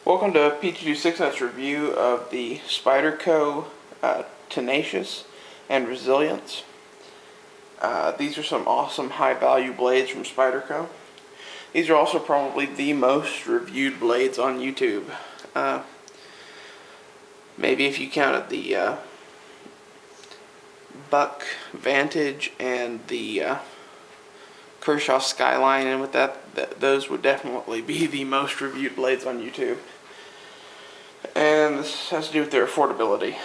Welcome to PT26's review of the Spyderco Tenacious and Resillence. These are some awesome high-value blades from Spyderco. These are also probably the most reviewed blades on YouTube. Maybe if you counted the Buck Vantage and the Kershaw Skyline, and with that, those would definitely be the most reviewed blades on YouTube. And this has to do with their affordability.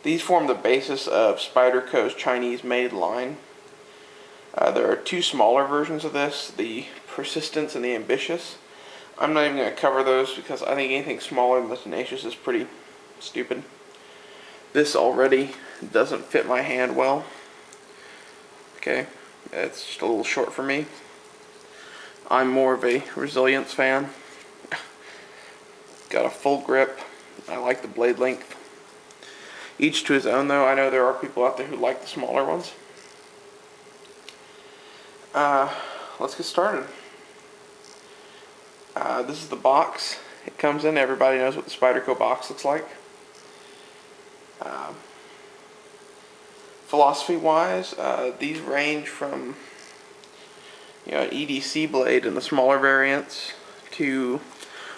These form the basis of Spyderco's Chinese-made line. There are two smaller versions of this, the Persistence and the Ambitious. I'm not even going to cover those because I think anything smaller than the Tenacious is pretty stupid. This already doesn't fit my hand well. Okay, it's just a little short for me. I'm more of a Resillence fan. Got a full grip. I like the blade length. Each to his own, though. I know there are people out there who like the smaller ones. Let's get started. This is the box it comes in. Everybody knows what the Spyderco box looks like. Philosophy-wise, these range from an EDC blade in the smaller variants to,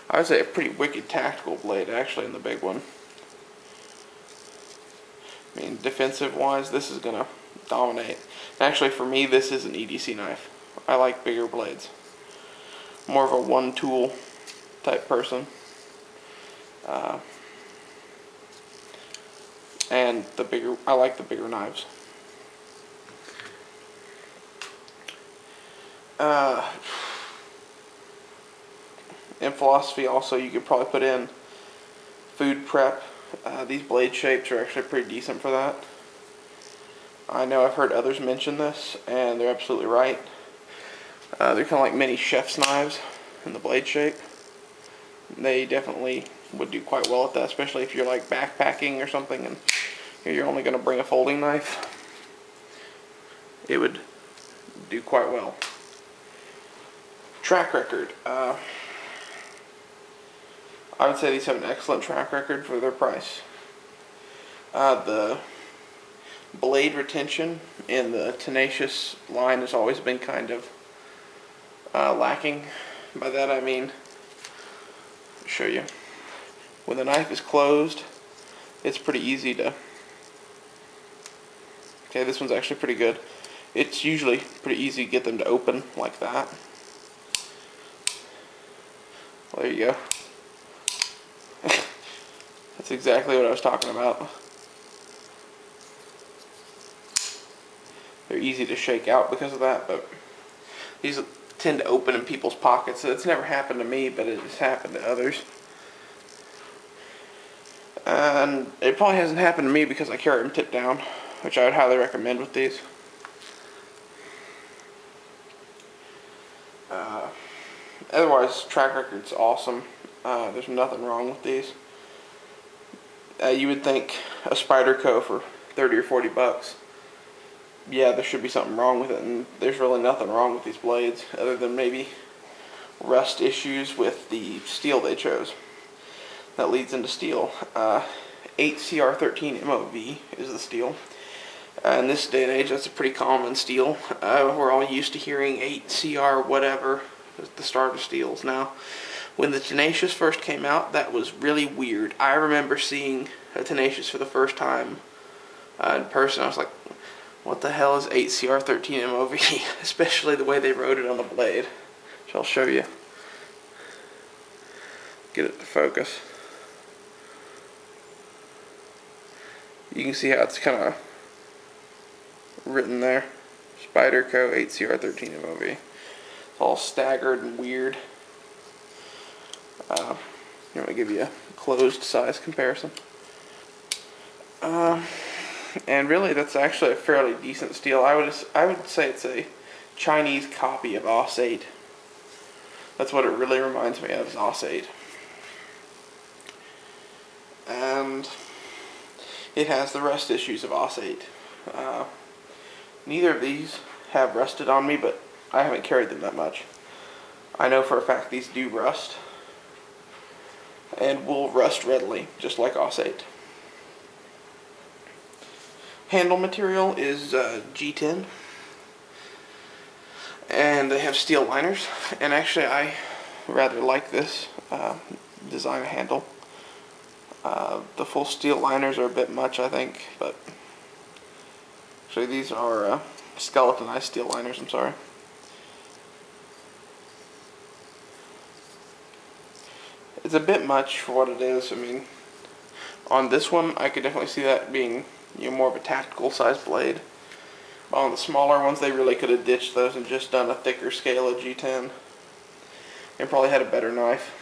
I would say, a pretty wicked tactical blade actually in the big one. I mean, defensive-wise, this is gonna dominate. Actually, for me, this is an EDC knife. I like bigger blades. More of a one-tool type person. And I like the bigger knives. In philosophy also, you could probably put in food prep. These blade shapes are actually pretty decent for that. I know I've heard others mention this, and they're absolutely right. They're kind of like mini chef's knives in the blade shape. They definitely would do quite well at that, especially if you're like backpacking or something and you're only going to bring a folding knife. It would do quite well. Track record. I would say these have an excellent track record for their price. The blade retention in the Tenacious line has always been kind of lacking. By that I mean, I'll show you. When the knife is closed, it's pretty easy to... Okay, this one's actually pretty good. It's usually pretty easy to get them to open like that. Well, there you go. That's exactly what I was talking about. They're easy to shake out because of that, but these tend to open in people's pockets. It's never happened to me, but it has happened to others. And it probably hasn't happened to me because I carry them tipped down, which I would highly recommend with these. Otherwise, track record's awesome. There's nothing wrong with these. You would think a Spyderco for 30 or 40 bucks, yeah, there should be something wrong with it, and there's really nothing wrong with these blades other than maybe rust issues with the steel they chose. That leads into steel. 8CR13 MOV is the steel. In this day and age, that's a pretty common steel. We're all used to hearing 8CR whatever at the start of steels now. When the Tenacious first came out, that was really weird. I remember seeing a Tenacious for the first time in person. I was like, what the hell is 8CR13 MOV? Especially the way they wrote it on the blade, which I'll show you. Get it to focus. You can see how it's kind of written there. Spyderco 8CR13 MOV. It's all staggered and weird. I'm going to give you a closed size comparison. And really, that's actually a fairly decent steel. I would say it's a Chinese copy of Os 8. That's what it really reminds me of, is Os 8. And it has the rust issues of Os 8. Neither of these have rusted on me, but I haven't carried them that much. I know for a fact these do rust, and will rust readily, just like Os-8. Handle material is G10, and they have steel liners, and actually I rather like this design of handle. The full steel liners are a bit much, I think, but actually these are skeletonized steel liners, I'm sorry. It's a bit much for what it is. I mean, on this one I could definitely see that being, you know, more of a tactical size blade. But on the smaller ones they really could have ditched those and just done a thicker scale of G10 and probably had a better knife.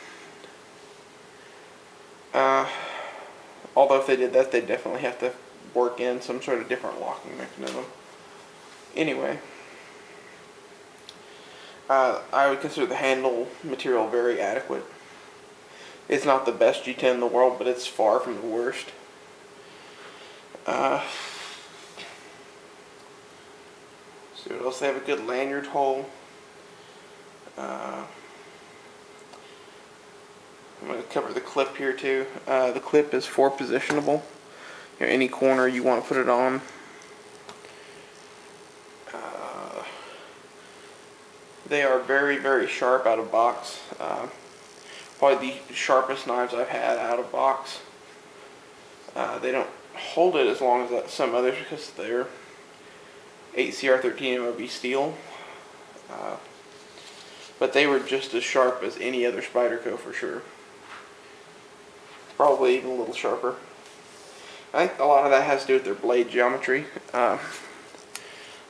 Although if they did that, they'd definitely have to work in some sort of different locking mechanism. Anyway, I would consider the handle material very adequate. It's not the best G10 in the world, but it's far from the worst. See what else? They have a good lanyard hole. I'm going to cover the clip here too. The clip is 4-positionable. You know, any corner you want to put it on. They are very, very sharp out of box. Probably the sharpest knives I've had out of box. They don't hold it as long as some others because they're 8CR13 MOB steel. But they were just as sharp as any other Spyderco for sure. Probably even a little sharper. I think a lot of that has to do with their blade geometry.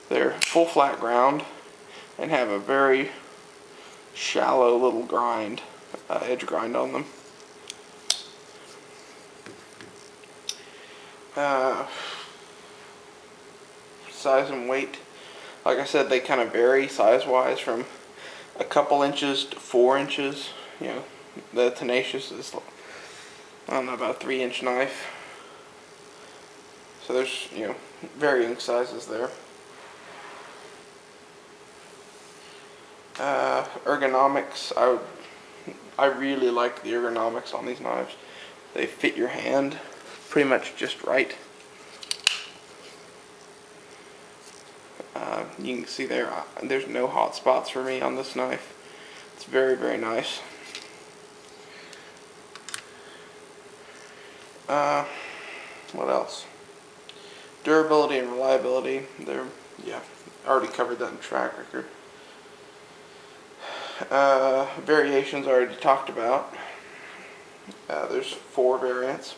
They're full flat ground and have a very shallow little grind, edge grind on them. Size and weight, like I said, they kind of vary size-wise from a couple inches to 4 inches. You know, the Tenacious is, I don't know, about a 3-inch knife. So there's, you know, varying sizes there. Ergonomics, I really like the ergonomics on these knives. They fit your hand pretty much just right. You can see there's no hot spots for me on this knife. It's very, very nice. What else? Durability and reliability. Yeah, I already covered that in track record. Variations I already talked about. There's 4 variants.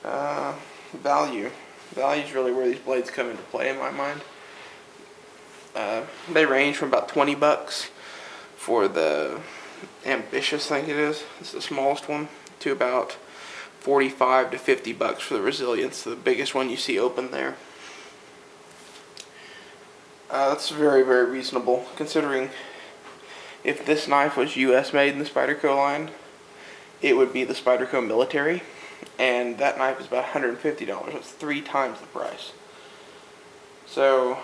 Value. Value is really where these blades come into play in my mind. They range from about $20 for the Ambitious, I think it is. It's the smallest one, to about $45 to $50 for the Resillence, the biggest one you see open there. That's very, very reasonable, considering if this knife was US made in the Spyderco line, it would be the Spyderco Military, and that knife is about $150. That's 3 times the price. So,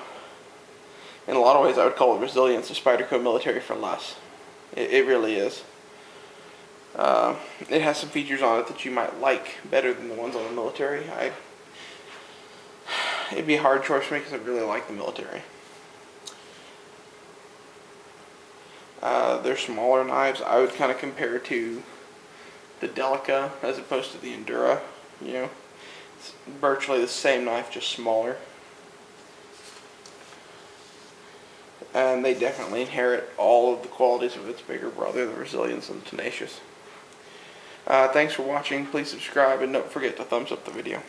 in a lot of ways, I would call the Resillence a Spyderco Military for less. It really is. It has some features on it that you might like better than the ones on the Military. It'd be a hard choice for me because I really like the Military. They're smaller knives. I would kind of compare to the Delica as opposed to the Endura. You know, it's virtually the same knife, just smaller. And they definitely inherit all of the qualities of its bigger brother, the Resillence and the Tenacious. Thanks for watching. Please subscribe and don't forget to thumbs up the video.